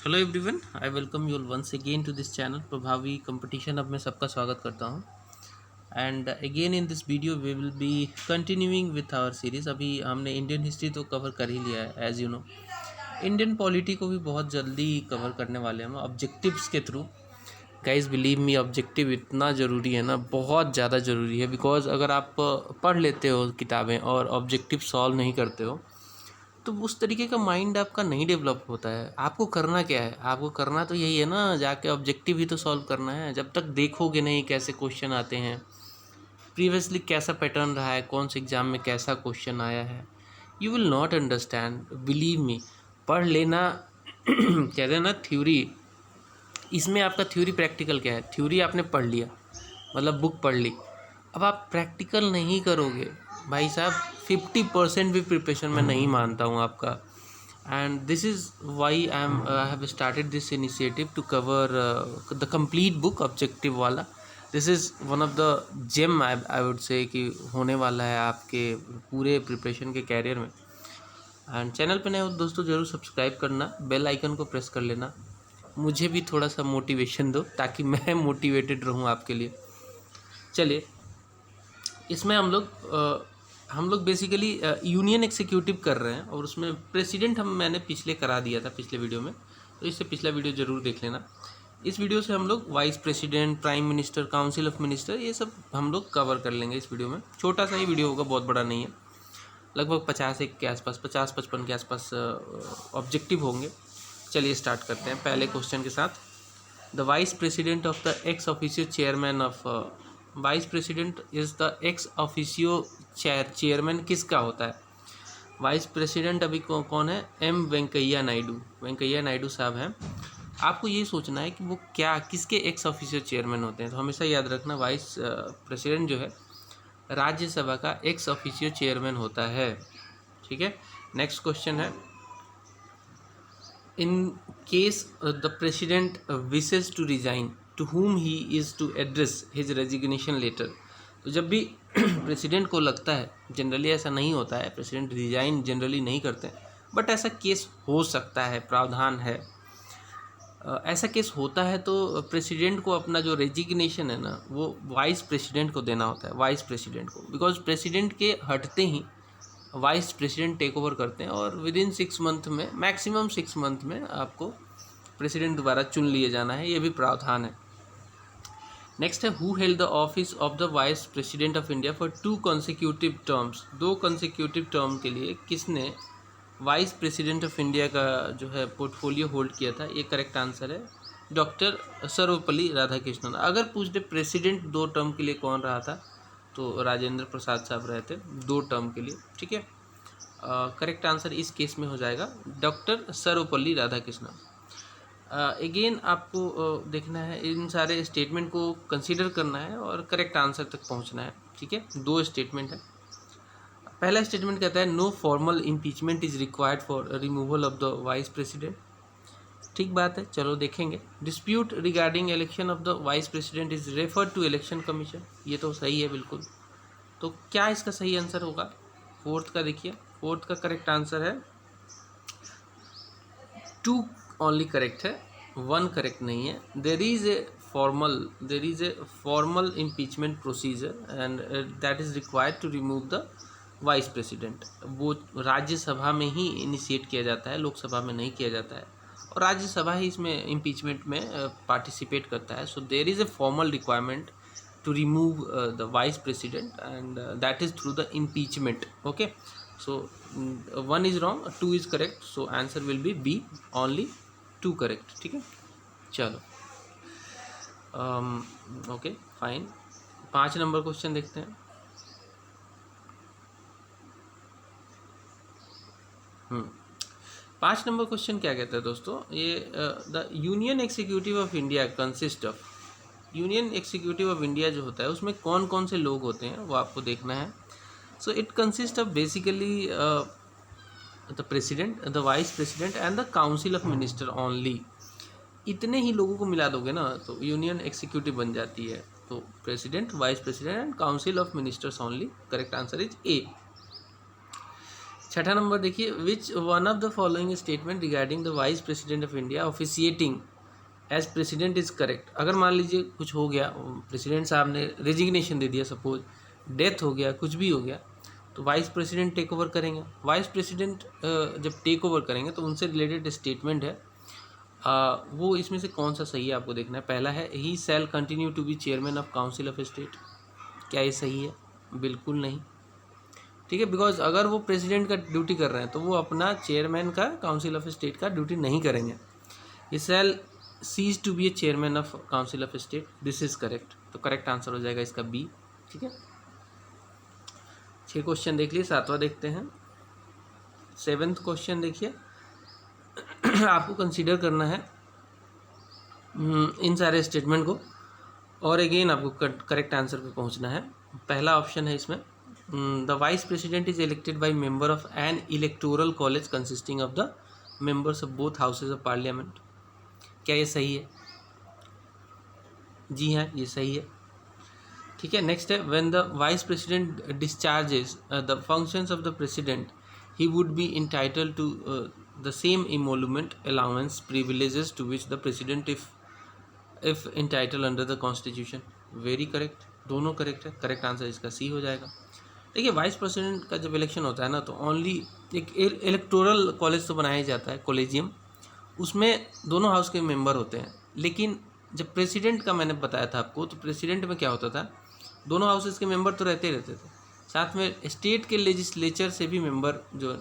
Hello everyone, I welcome you all once again to this channel Prabhavi competition. अब मैं सबका स्वागत करता हूं and again in this video we will be continuing with our series. अभी हमने इंडियन हिस्ट्री तो कवर कर ही लिया है as you know. Indian polity को भी बहुत जल्दी कवर करने वाले हैं हम ऑब्जेक्टिव्स के through. Guys believe me, objective इतना ज़रूरी है ना, बहुत ज़्यादा ज़रूरी है। बिकॉज अगर आप पढ़ लेते हो किताबें और ऑब्जेक्टिव सॉल्व नहीं करते हो तो उस तरीके का माइंड आपका नहीं डेवलप होता है। आपको करना क्या है? आपको करना तो यही है ना, जाके ऑब्जेक्टिव ही तो सॉल्व करना है। जब तक देखोगे नहीं कैसे क्वेश्चन आते हैं, प्रीवियसली कैसा पैटर्न रहा है, कौन से एग्ज़ाम में कैसा क्वेश्चन आया है, you will not understand. Believe me, पढ़ लेना कहते हैं ना थ्योरी, इसमें आपका थ्योरी प्रैक्टिकल क्या है? थ्योरी आपने पढ़ लिया, मतलब बुक पढ़ ली। अब आप प्रैक्टिकल नहीं करोगे भाई साहब, 50% भी प्रिपरेशन में नहीं मानता हूँ आपका। and this is why I have started this initiative to cover the complete book objective वाला। this is one of the gem I would say कि होने वाला है आपके पूरे प्रिपरेशन के कैरियर में। एंड चैनल पे नए हो दोस्तों ज़रूर सब्सक्राइब करना, बेल आइकन को प्रेस कर लेना, मुझे भी थोड़ा सा मोटिवेशन दो ताकि मैं मोटिवेटेड रहूँ आपके लिए। चलिए, इसमें हम लोग बेसिकली यूनियन एग्जीक्यूटिव कर रहे हैं और उसमें प्रेसिडेंट मैंने पिछले करा दिया था पिछले वीडियो में, तो इससे पिछला वीडियो ज़रूर देख लेना। इस वीडियो से हम लोग vice president, prime minister, council of minister, ये सब हम लोग कवर कर लेंगे इस वीडियो में। छोटा सा ही वीडियो होगा, बहुत बड़ा नहीं है। लगभग 50 के आसपास, 50-55 के आसपास ऑब्जेक्टिव होंगे। चलिए स्टार्ट करते हैं पहले क्वेश्चन के साथ। The vice president of the ex officio chairman of vice president is the ex officio chairman किसका होता है? वाइस प्रेसिडेंट अभी कौन है? एम वेंकैया नायडू, वेंकैया नायडू साहब हैं। आपको ये सोचना है कि वो क्या, किसके एक्स ऑफिशियो चेयरमैन होते हैं। तो हमेशा याद रखना, वाइस प्रेसिडेंट जो है राज्यसभा का एक्स ऑफिशियो चेयरमैन होता है। ठीक है, नेक्स्ट क्वेश्चन है, in case the president wishes to resign, to whom he is to address his resignation letter। तो जब भी प्रेसिडेंट को लगता है, जनरली ऐसा नहीं होता है, प्रेसिडेंट रिजाइन जनरली नहीं करते हैं, बट ऐसा केस हो सकता है, प्रावधान है। ऐसा केस होता है तो प्रेसिडेंट को अपना जो रेजिग्नेशन है ना, वो वाइस प्रेसिडेंट को देना होता है, वाइस प्रेसिडेंट को। बिकॉज प्रेसिडेंट के हटते ही वाइस प्रेसिडेंट टेक ओवर करते हैं और विद इन 6 मंथ में, मैक्सिमम 6 मंथ में आपको प्रेसिडेंट दोबारा चुन लिए जाना है, ये भी प्रावधान है। नेक्स्ट है, who held the office of the vice president of India for 2 consecutive terms. 2 consecutive term के लिए किसने वाइस प्रेसिडेंट ऑफ इंडिया का जो है पोर्टफोलियो होल्ड किया था? ये करेक्ट आंसर है, डॉक्टर सर्वपल्ली राधाकृष्णन। अगर पूछ दे प्रेसिडेंट 2 टर्म के लिए कौन रहा था, तो राजेंद्र प्रसाद साहब रहे थे 2 टर्म के लिए। ठीक है, करेक्ट आंसर इस केस में हो जाएगा डॉक्टर सर्वपल्ली राधाकृष्णन। अगेन आपको देखना है, इन सारे स्टेटमेंट को कंसीडर करना है और करेक्ट आंसर तक पहुंचना है। ठीक है, 2 स्टेटमेंट है। पहला स्टेटमेंट कहता है, no formal impeachment is required for removal of the vice president. ठीक बात है, चलो देखेंगे। Dispute regarding election of the vice president is referred to election commission. ये तो सही है बिल्कुल। तो क्या इसका सही आंसर होगा? फोर्थ का देखिए, फोर्थ का करेक्ट आंसर है 2 ओनली करेक्ट है, 1 करेक्ट नहीं है। There is a formal impeachment procedure and that is required to remove the vice president. वो राज्यसभा में ही इनिशिएट किया जाता है, लोकसभा में नहीं किया जाता है, और राज्यसभा ही इसमें इम्पीचमेंट में पार्टिसिपेट करता है। So there is a formal requirement to remove the vice president and that is through the impeachment। Okay, so 1 is wrong, 2 is correct, so answer will be B, only 2 correct। ठीक है, चलो okay fine. 5 number question देखते हैं। 5 number question क्या कहता है दोस्तों? ये the union executive of India consist of, union executive of India जो होता है उसमें कौन कौन से लोग होते हैं वो आपको देखना है। So it consist of basically the president, the vice president and the council of minister only. इतने ही लोगों को मिला दोगे ना तो यूनियन एग्जीक्यूटिव बन जाती है। तो president, vice president and council of ministers only, correct answer is A. छठा नंबर देखिए, which one of the following statement regarding the vice president of India officiating as president is correct. अगर मान लीजिए कुछ हो गया, प्रेसिडेंट साहब ने रेजिग्नेशन दे दिया, सपोज डेथ हो गया, कुछ भी हो गया, तो वाइस प्रेसिडेंट टेक ओवर करेंगे। वाइस प्रेसिडेंट जब टेक ओवर करेंगे तो उनसे रिलेटेड स्टेटमेंट है, वो इसमें से कौन सा सही है आपको देखना है। पहला है, he shall continue to be chairman of council of state. क्या ये सही है? बिल्कुल नहीं। ठीक है, बिकॉज अगर वो प्रेसिडेंट का ड्यूटी कर रहे हैं तो वो अपना चेयरमैन का काउंसिल ऑफ स्टेट का ड्यूटी नहीं करेंगे। He shall cease to be a chairman of council of state, this is correct. तो करेक्ट आंसर हो जाएगा इसका बी। ठीक है, 6 क्वेश्चन देख लिए, 7वां देखते हैं। 7th क्वेश्चन देखिए, आपको कंसीडर करना है इन सारे स्टेटमेंट को और अगेन आपको करेक्ट आंसर पे पहुंचना है। पहला ऑप्शन है इसमें, the vice president is elected by member of N electoral college consisting of the members of both houses of parliament. क्या ये सही है? जी हाँ, ये सही है। ठीक है, नेक्स्ट है, when the vice president discharges the functions of the president he would be entitled to the same emolument allowance privileges to which the president if entitle under the constitution. Very correct, दोनों correct है। Correct answer इसका C हो जाएगा। देखिए, vice president का जब election होता है ना, तो ओनली एक इलेक्टोरल कॉलेज तो बनाया जाता है, कॉलेजियम, उसमें दोनों हाउस के मेंबर होते हैं। लेकिन जब प्रेसिडेंट का मैंने बताया था आपको, तो प्रेसिडेंट में क्या होता था, दोनों हाउसेस के मेंबर तो रहते थे, साथ में स्टेट के लेजिस्लेचर से भी मेंबर जो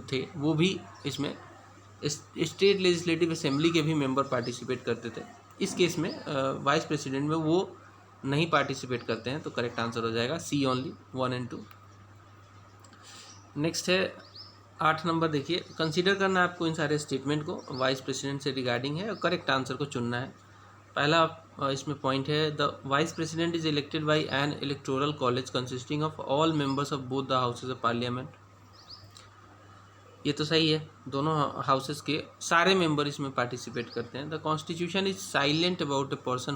थे वो भी इसमें स्टेट लेजिस्लेटिव असेंबली के भी मेंबर पार्टिसिपेट करते थे। इस केस में वाइस प्रेसिडेंट में वो नहीं पार्टिसिपेट करते हैं, तो करेक्ट आंसर हो जाएगा सी ओनली 1 और 2। नेक्स्ट है 8 नंबर देखिए, कंसीडर करना है आपको इन सारे स्टेटमेंट को, वाइस प्रेसिडेंट से रिगार्डिंग है और करेक्ट आंसर को चुनना है। पहला इसमें पॉइंट है, the vice president is elected by N electoral college consisting of all members of both the houses of parliament. ये तो सही है, दोनों हाउसेस के सारे मेंबर इसमें पार्टिसिपेट करते हैं। The constitution is silent about a person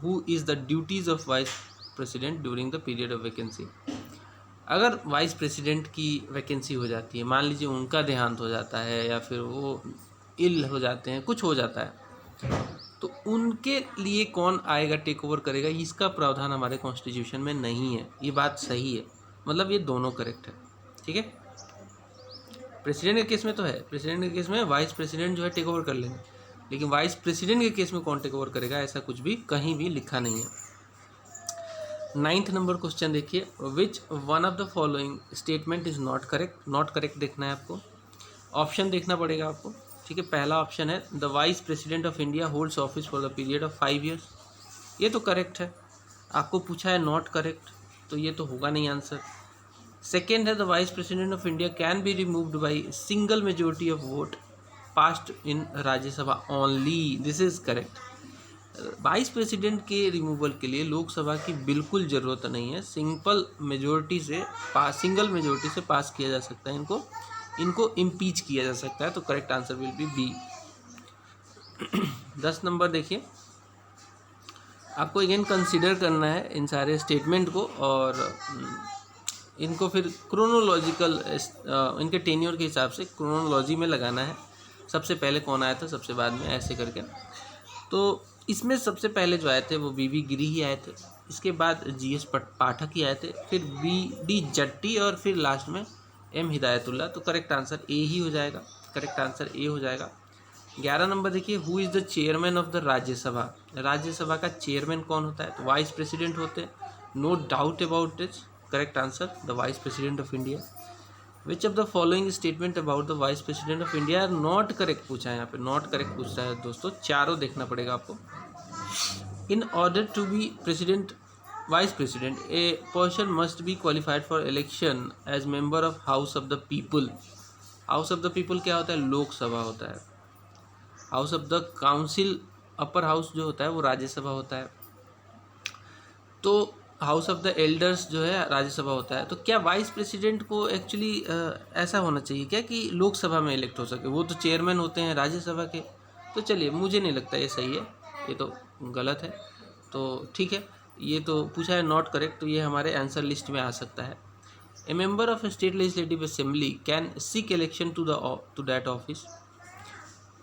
who is the duties of vice president during the period of vacancy. अगर वाइस प्रेसिडेंट की वैकेंसी हो जाती है, मान लीजिए उनका देहांत हो जाता है या फिर वो इल हो जाते हैं, कुछ हो जाता है, तो उनके लिए कौन आएगा, टेक ओवर करेगा, इसका प्रावधान हमारे कॉन्स्टिट्यूशन में नहीं है। ये बात सही है, मतलब ये दोनों करेक्ट है। ठीक है, प्रेसिडेंट के केस में तो है, प्रेसिडेंट के केस में वाइस प्रेसिडेंट जो है टेक ओवर कर लेंगे, लेकिन वाइस प्रेसिडेंट के केस में कौन टेक ओवर करेगा, ऐसा कुछ भी कहीं भी लिखा नहीं है। 9th नंबर क्वेश्चन देखिए, which one of the following statement is not correct. Not correct देखना है आपको, ऑप्शन देखना पड़ेगा आपको। ठीक है, पहला ऑप्शन है, the vice president of India holds office for the period of 5 years। ये तो करेक्ट है। आपको पूछा है नॉट करेक्ट, तो ये तो होगा नहीं आंसर। सेकेंड है, the vice president of India can be removed by single majority of vote passed in Rajya Sabha only, this is correct. Vice president के रिमूवल के लिए लोकसभा की बिल्कुल ज़रूरत नहीं है, सिंगल मेजोरिटी से पास किया जा सकता है, इनको इम्पीच किया जा सकता है। तो correct answer will be B. 10 number देखिए, आपको अगेन कंसीडर करना है इन सारे स्टेटमेंट को और इनको फिर क्रोनोलॉजिकल इनके टेन्योर के हिसाब से क्रोनोलॉजी में लगाना है। सबसे पहले कौन आया था, सबसे बाद में, ऐसे करके। तो इसमें सबसे पहले जो आए थे वो बी गिरी ही आए थे, इसके बाद GS पाठक ही आए थे, फिर BD जट्टी और फिर लास्ट में M हिदायतुल्ला। तो करेक्ट आंसर ए ही हो जाएगा, करेक्ट आंसर ए हो जाएगा। 11 नंबर देखिए, who is the chairman of the Rajya Sabha. Rajya Sabha का चेयरमैन कौन होता है, तो वाइस प्रेसिडेंट होते हैं, no doubt about this. Correct answer the vice president of India. Which of the following statement about the vice president of India are not correct पूछा है, यहाँ पे नॉट करेक्ट पूछा है दोस्तों, चारों देखना पड़ेगा आपको। In order to be president vice president a person must be qualified for election as member of house of the people. House of the people क्या होता है, लोकसभा होता है। House of the council, upper house जो होता है वो राज्यसभा होता है। तो हाउस ऑफ द एल्डर्स जो है राज्यसभा होता है। तो क्या वाइस प्रेसिडेंट को एक्चुअली ऐसा होना चाहिए क्या कि लोकसभा में इलेक्ट हो सके, वो तो चेयरमैन होते हैं राज्यसभा के। तो चलिए, मुझे नहीं लगता ये सही है, ये तो गलत है। तो ठीक है, ये तो पूछा है नॉट करेक्ट, तो ये हमारे आंसर लिस्ट में आ सकता है। A member of state legislative assembly can seek election to that office.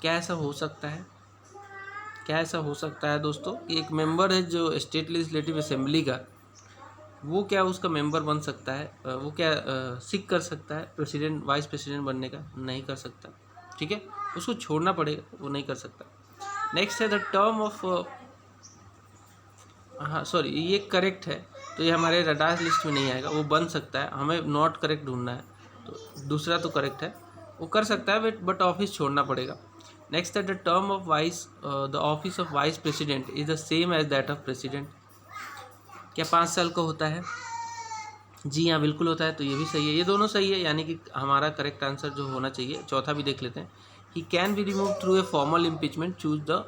क्या ऐसा हो सकता है? क्या ऐसा हो सकता है दोस्तों कि एक मेंबर है जो स्टेट लेजिस्लेटिव असेंबली का, वो क्या उसका मेंबर बन सकता है? वो क्या सीख कर सकता है प्रेसिडेंट वाइस प्रेसिडेंट बनने का? नहीं कर सकता, ठीक है, उसको छोड़ना पड़ेगा, वो नहीं कर सकता। नेक्स्ट है द टर्म ऑफ, हाँ सॉरी ये करेक्ट है, तो ये हमारे रडार लिस्ट में नहीं आएगा, वो बन सकता है, हमें नॉट करेक्ट ढूंढना है, तो दूसरा तो करेक्ट है, वो कर सकता है बट ऑफिस छोड़ना पड़ेगा। नेक्स्ट है the term of the office of vice president is the same as that of president. क्या 5 साल का होता है? जी हाँ बिल्कुल होता है, तो ये भी सही है, ये दोनों सही है, यानी कि हमारा करेक्ट आंसर जो होना चाहिए। चौथा भी देख लेते हैं, he can be remove through a formal impeachment, choose the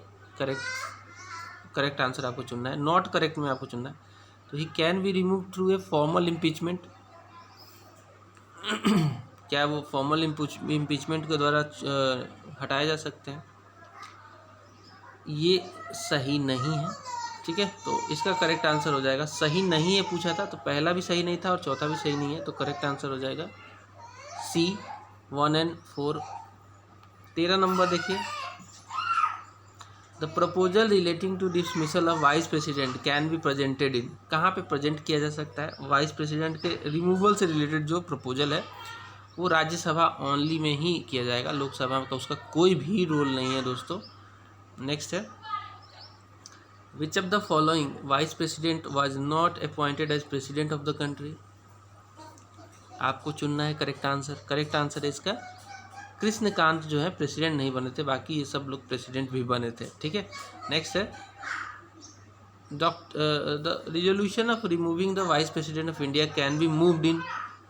correct answer आपको चुनना है, नॉट करेक्ट में आपको चुनना है। तो he can be remove through a formal impeachment, क्या वो फॉर्मल इम्पीचमेंट के द्वारा हटाए जा सकते हैं? ये सही नहीं है, ठीक है, तो इसका करेक्ट आंसर हो जाएगा, सही नहीं है पूछा था, तो पहला भी सही नहीं था और चौथा भी सही नहीं है, तो करेक्ट आंसर हो जाएगा C 1 and 4। 13 नंबर देखिए, the proposal relating to dismissal of vice president can be presented in. कहाँ पे प्रेजेंट किया जा सकता है? वाइस प्रेसिडेंट के रिमूवल से रिलेटेड जो प्रपोजल है वो राज्यसभा ओनली में ही किया जाएगा, लोकसभा का उसका कोई भी रोल नहीं है दोस्तों। नेक्स्ट है, which of the following vice president was not appointed as president of the country. आपको चुनना है करेक्ट आंसर। करेक्ट आंसर है इसका कृष्णकांत जो है प्रेसिडेंट नहीं बने थे, बाकी ये सब लोग प्रेसिडेंट भी बने थे, ठीक है। नेक्स्ट है, the resolution of removing the vice president of India can be moved in.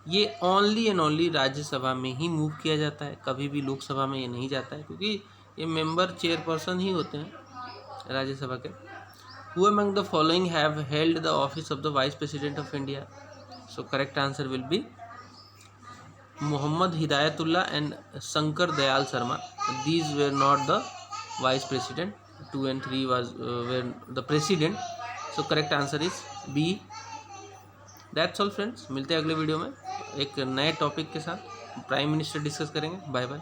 ये ओनली एंड ओनली राज्यसभा में ही मूव किया जाता है, कभी भी लोकसभा में ये नहीं जाता है, क्योंकि ये मेंबर चेयरपर्सन ही होते हैं राज्यसभा के। Who among the following have held the office of the vice president of India. So correct answer will B Muhammad Hidayatullah and Shankar Dayal Sharma. These were not the vice president. 2 and 3 were the president. So correct answer is B. That's all friends. मिलते हैं अगले video में एक नए topic के साथ, prime minister discuss करेंगे। Bye bye.